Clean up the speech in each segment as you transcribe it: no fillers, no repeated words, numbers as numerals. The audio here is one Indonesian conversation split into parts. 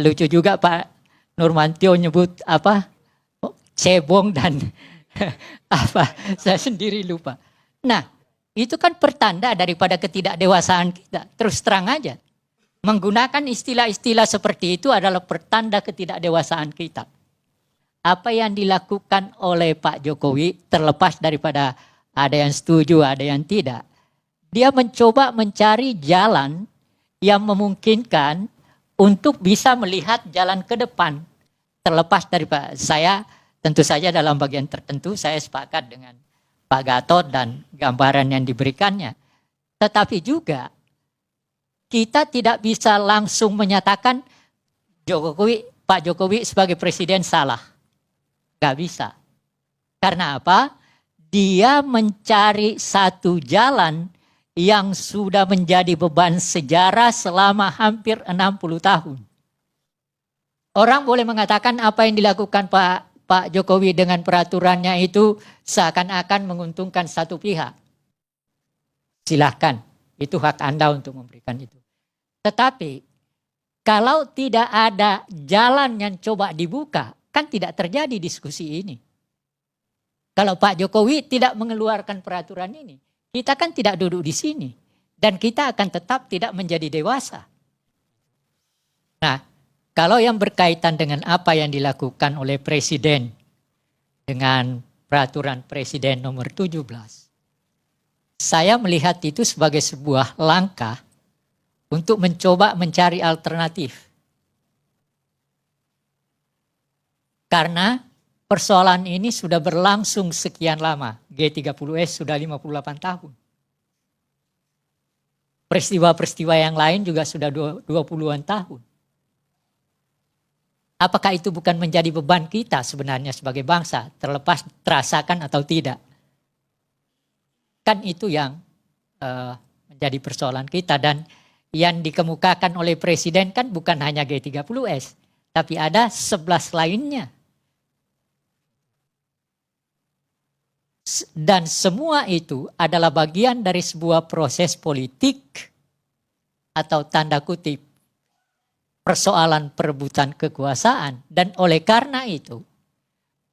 lucu juga Pak Nurmantio nyebut apa cebong dan apa saya sendiri lupa. Nah itu kan pertanda daripada ketidakdewasaan kita. Terus terang aja menggunakan istilah-istilah seperti itu adalah pertanda ketidakdewasaan kita. Apa yang dilakukan oleh Pak Jokowi terlepas daripada ada yang setuju, ada yang tidak. Dia mencoba mencari jalan yang memungkinkan untuk bisa melihat jalan ke depan. Terlepas daripada saya, tentu saja dalam bagian tertentu saya sepakat dengan Pak Gatot dan gambaran yang diberikannya. Tetapi juga kita tidak bisa langsung menyatakan Pak Jokowi sebagai presiden salah. Gak bisa. Karena apa? Dia mencari satu jalan yang sudah menjadi beban sejarah selama hampir 60 tahun. Orang boleh mengatakan apa yang dilakukan Pak Jokowi dengan peraturannya itu seakan-akan menguntungkan satu pihak. Silahkan, itu hak Anda untuk memberikan itu. Tetapi kalau tidak ada jalan yang coba dibuka, kan tidak terjadi diskusi ini. Kalau Pak Jokowi tidak mengeluarkan peraturan ini, kita kan tidak duduk di sini. Dan kita akan tetap tidak menjadi dewasa. Nah, kalau yang berkaitan dengan apa yang dilakukan oleh Presiden dengan peraturan Presiden nomor 17, saya melihat itu sebagai sebuah langkah untuk mencoba mencari alternatif. Karena persoalan ini sudah berlangsung sekian lama. G30S sudah 58 tahun. Peristiwa-peristiwa yang lain juga sudah 20-an tahun. Apakah itu bukan menjadi beban kita sebenarnya sebagai bangsa, terlepas terasakan atau tidak? Kan itu yang menjadi persoalan kita. Dan yang dikemukakan oleh Presiden kan bukan hanya G30S, tapi ada 11 lainnya. Dan semua itu adalah bagian dari sebuah proses politik atau tanda kutip persoalan perebutan kekuasaan. Dan oleh karena itu,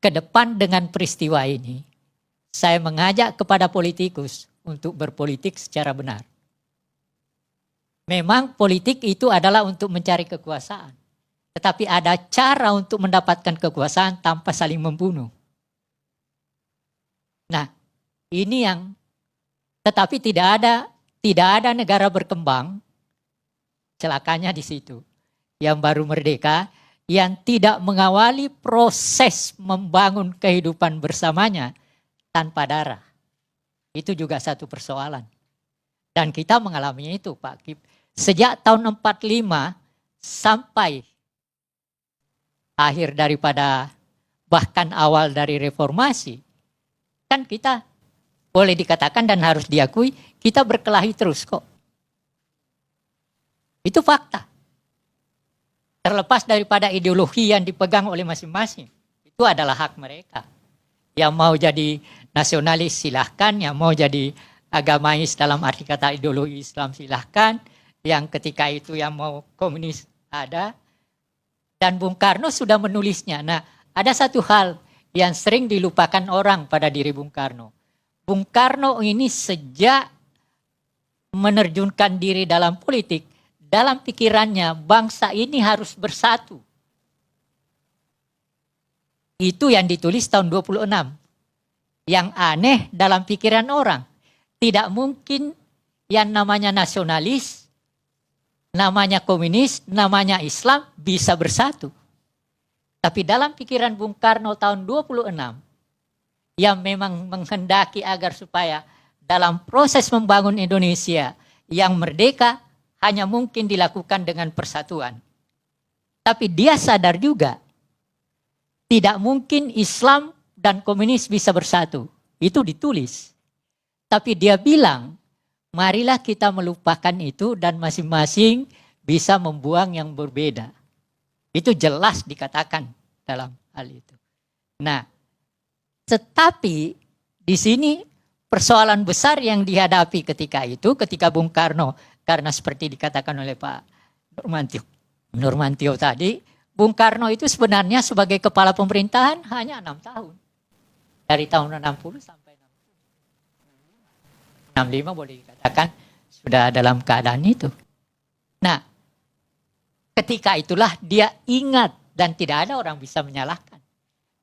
ke depan dengan peristiwa ini, saya mengajak kepada politikus untuk berpolitik secara benar. Memang politik itu adalah untuk mencari kekuasaan. Tetapi ada cara untuk mendapatkan kekuasaan tanpa saling membunuh. Nah, ini yang tetapi tidak ada negara berkembang, celakanya di situ, yang baru merdeka, yang tidak mengawali proses membangun kehidupan bersamanya tanpa darah. Itu juga satu persoalan. Dan kita mengalaminya itu, Pak Kip. Sejak tahun 45 sampai akhir daripada bahkan awal dari reformasi, kan kita boleh dikatakan dan harus diakui kita berkelahi terus kok. Itu fakta. Terlepas daripada ideologi yang dipegang oleh masing-masing, itu adalah hak mereka. Yang mau jadi nasionalis silahkan, yang mau jadi agamais dalam arti kata ideologi Islam silahkan, yang ketika itu yang mau komunis ada. Dan Bung Karno sudah menulisnya. Nah, ada satu hal yang sering dilupakan orang pada diri Bung Karno. Bung Karno ini sejak menerjunkan diri dalam politik, dalam pikirannya bangsa ini harus bersatu. Itu yang ditulis tahun 26. Yang aneh dalam pikiran orang, tidak mungkin yang namanya nasionalis, namanya komunis, namanya Islam bisa bersatu. Tapi dalam pikiran Bung Karno tahun 26, yang memang menghendaki agar supaya dalam proses membangun Indonesia yang merdeka hanya mungkin dilakukan dengan persatuan. Tapi dia sadar juga, tidak mungkin Islam dan komunis bisa bersatu. Itu ditulis. Tapi dia bilang, marilah kita melupakan itu dan masing-masing bisa membuang yang berbeda. Itu jelas dikatakan dalam hal itu. Nah, tetapi di sini persoalan besar yang dihadapi ketika itu, ketika Bung Karno, karena seperti dikatakan oleh Pak Nurmantio, Nurmantio tadi, Bung Karno itu sebenarnya sebagai kepala pemerintahan hanya 6 tahun. Dari tahun 60 sampai 65 boleh dikatakan sudah dalam keadaan itu. Nah, ketika itulah dia ingat dan tidak ada orang bisa menyalahkan.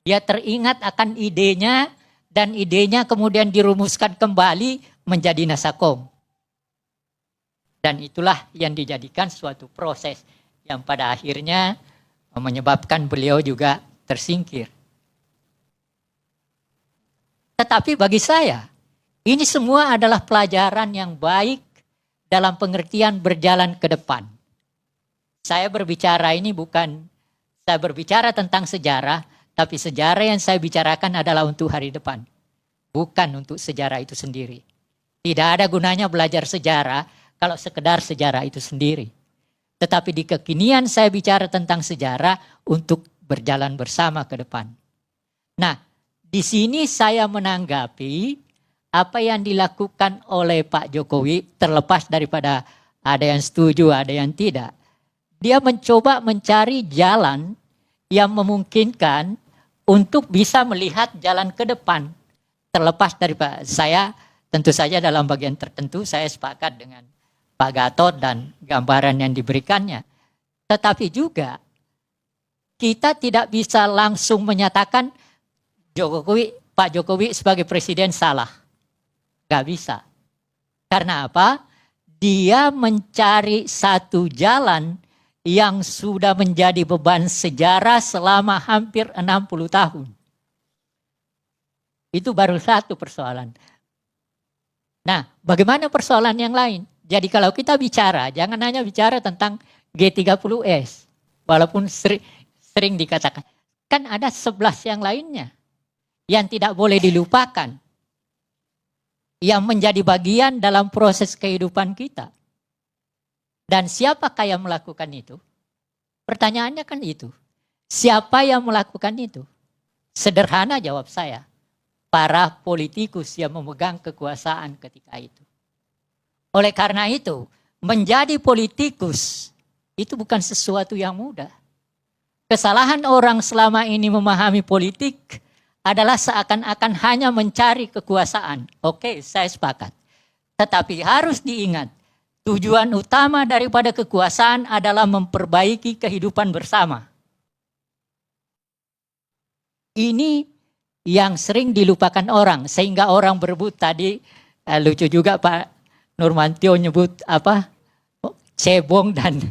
Dia teringat akan idenya dan idenya kemudian dirumuskan kembali menjadi Nasakom. Dan itulah yang dijadikan suatu proses yang pada akhirnya menyebabkan beliau juga tersingkir. Tetapi bagi saya, ini semua adalah pelajaran yang baik dalam pengertian berjalan ke depan. Saya berbicara ini bukan, saya berbicara tentang sejarah, tapi sejarah yang saya bicarakan adalah untuk hari depan. Bukan untuk sejarah itu sendiri. Tidak ada gunanya belajar sejarah kalau sekedar sejarah itu sendiri. Tetapi di kekinian saya bicara tentang sejarah untuk berjalan bersama ke depan. Nah, di sini saya menanggapi apa yang dilakukan oleh Pak Jokowi, terlepas daripada ada yang setuju, ada yang tidak. Dia mencoba mencari jalan yang memungkinkan untuk bisa melihat jalan ke depan. Terlepas daripada saya, tentu saja dalam bagian tertentu saya sepakat dengan Pak Gatot dan gambaran yang diberikannya. Tetapi juga kita tidak bisa langsung menyatakan Pak Jokowi sebagai presiden salah. Gak bisa. Karena apa? Dia mencari satu jalan yang sudah menjadi beban sejarah selama hampir 60 tahun. Itu baru satu persoalan. Nah, bagaimana persoalan yang lain? Jadi kalau kita bicara, jangan hanya bicara tentang G30S. Walaupun sering dikatakan. Kan ada 11 yang lainnya. Yang tidak boleh dilupakan. Yang menjadi bagian dalam proses kehidupan kita. Dan siapakah yang melakukan itu? Pertanyaannya kan itu. Siapa yang melakukan itu? Sederhana jawab saya. Para politikus yang memegang kekuasaan ketika itu. Oleh karena itu, menjadi politikus itu bukan sesuatu yang mudah. Kesalahan orang selama ini memahami politik adalah seakan-akan hanya mencari kekuasaan. Oke, saya sepakat. Tetapi harus diingat, tujuan utama daripada kekuasaan adalah memperbaiki kehidupan bersama. Ini yang sering dilupakan orang, sehingga orang berebut tadi, lucu juga Pak Nurmantio nyebut cebong dan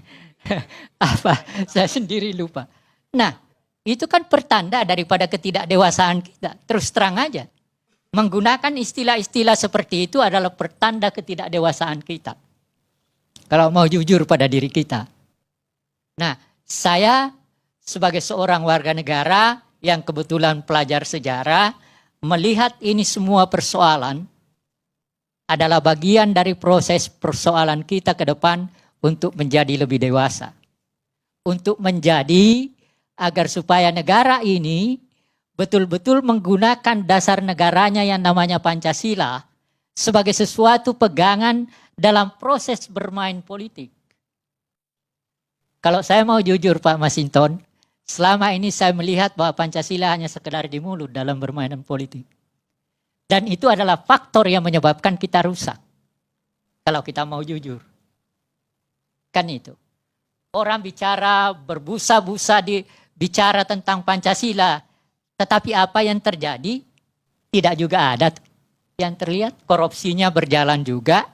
saya sendiri lupa. Nah, itu kan pertanda daripada ketidakdewasaan kita. Terus terang aja. Menggunakan istilah-istilah seperti itu adalah pertanda ketidakdewasaan kita. Kalau mau jujur pada diri kita. Nah, saya sebagai seorang warga negara yang kebetulan pelajar sejarah, melihat ini semua persoalan adalah bagian dari proses persoalan kita ke depan untuk menjadi lebih dewasa. Untuk menjadi agar supaya negara ini betul-betul menggunakan dasar negaranya yang namanya Pancasila sebagai sesuatu pegangan dalam proses bermain politik. Kalau saya mau jujur Pak Masinton, selama ini saya melihat bahwa Pancasila hanya sekedar di mulut dalam bermainan politik. Dan itu adalah faktor yang menyebabkan kita rusak. Kalau kita mau jujur. Kan itu. Orang bicara berbusa-busa bicara tentang Pancasila. Tetapi apa yang terjadi? Tidak juga ada yang terlihat. Korupsinya berjalan juga.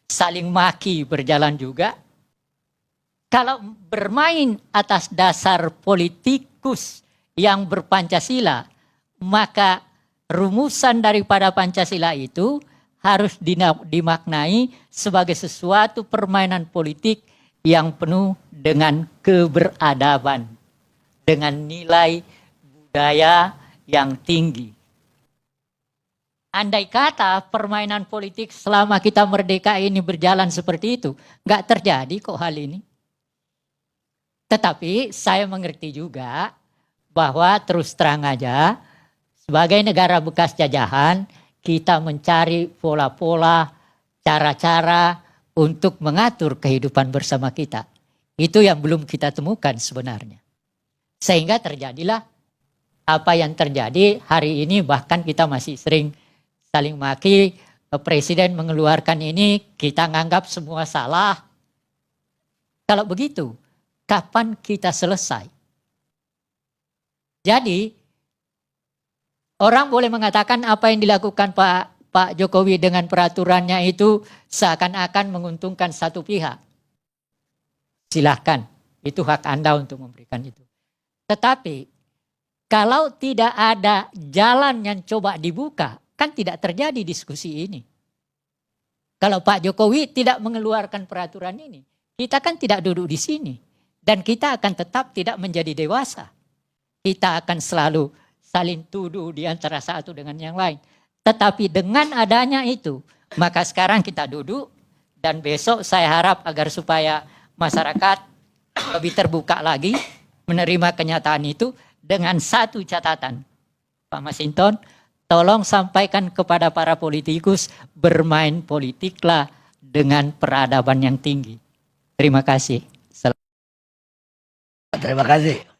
Saling maki berjalan juga. Kalau bermain atas dasar politikus yang berpancasila, maka rumusan daripada Pancasila itu harus dimaknai sebagai sesuatu permainan politik yang penuh dengan keberadaban, dengan nilai budaya yang tinggi. Andai kata permainan politik selama kita merdeka ini berjalan seperti itu, nggak terjadi kok hal ini. Tetapi saya mengerti juga bahwa terus terang aja, sebagai negara bekas jajahan, kita mencari pola-pola, cara-cara untuk mengatur kehidupan bersama kita. Itu yang belum kita temukan sebenarnya. Sehingga terjadilah apa yang terjadi hari ini, bahkan kita masih sering saling maki, presiden mengeluarkan ini, kita nganggap semua salah. Kalau begitu, kapan kita selesai? Jadi, orang boleh mengatakan apa yang dilakukan Pak Jokowi dengan peraturannya itu seakan-akan menguntungkan satu pihak. Silahkan, itu hak Anda untuk memberikan itu. Tetapi, kalau tidak ada jalan yang coba dibuka, kan tidak terjadi diskusi ini. Kalau Pak Jokowi tidak mengeluarkan peraturan ini, kita kan tidak duduk di sini. Dan kita akan tetap tidak menjadi dewasa. Kita akan selalu saling tuduh di antara satu dengan yang lain. Tetapi dengan adanya itu, maka sekarang kita duduk dan besok saya harap agar supaya masyarakat lebih terbuka lagi menerima kenyataan itu dengan satu catatan. Pak Masinton, tolong sampaikan kepada para politikus, bermain politiklah dengan peradaban yang tinggi. Terima kasih. Terima kasih.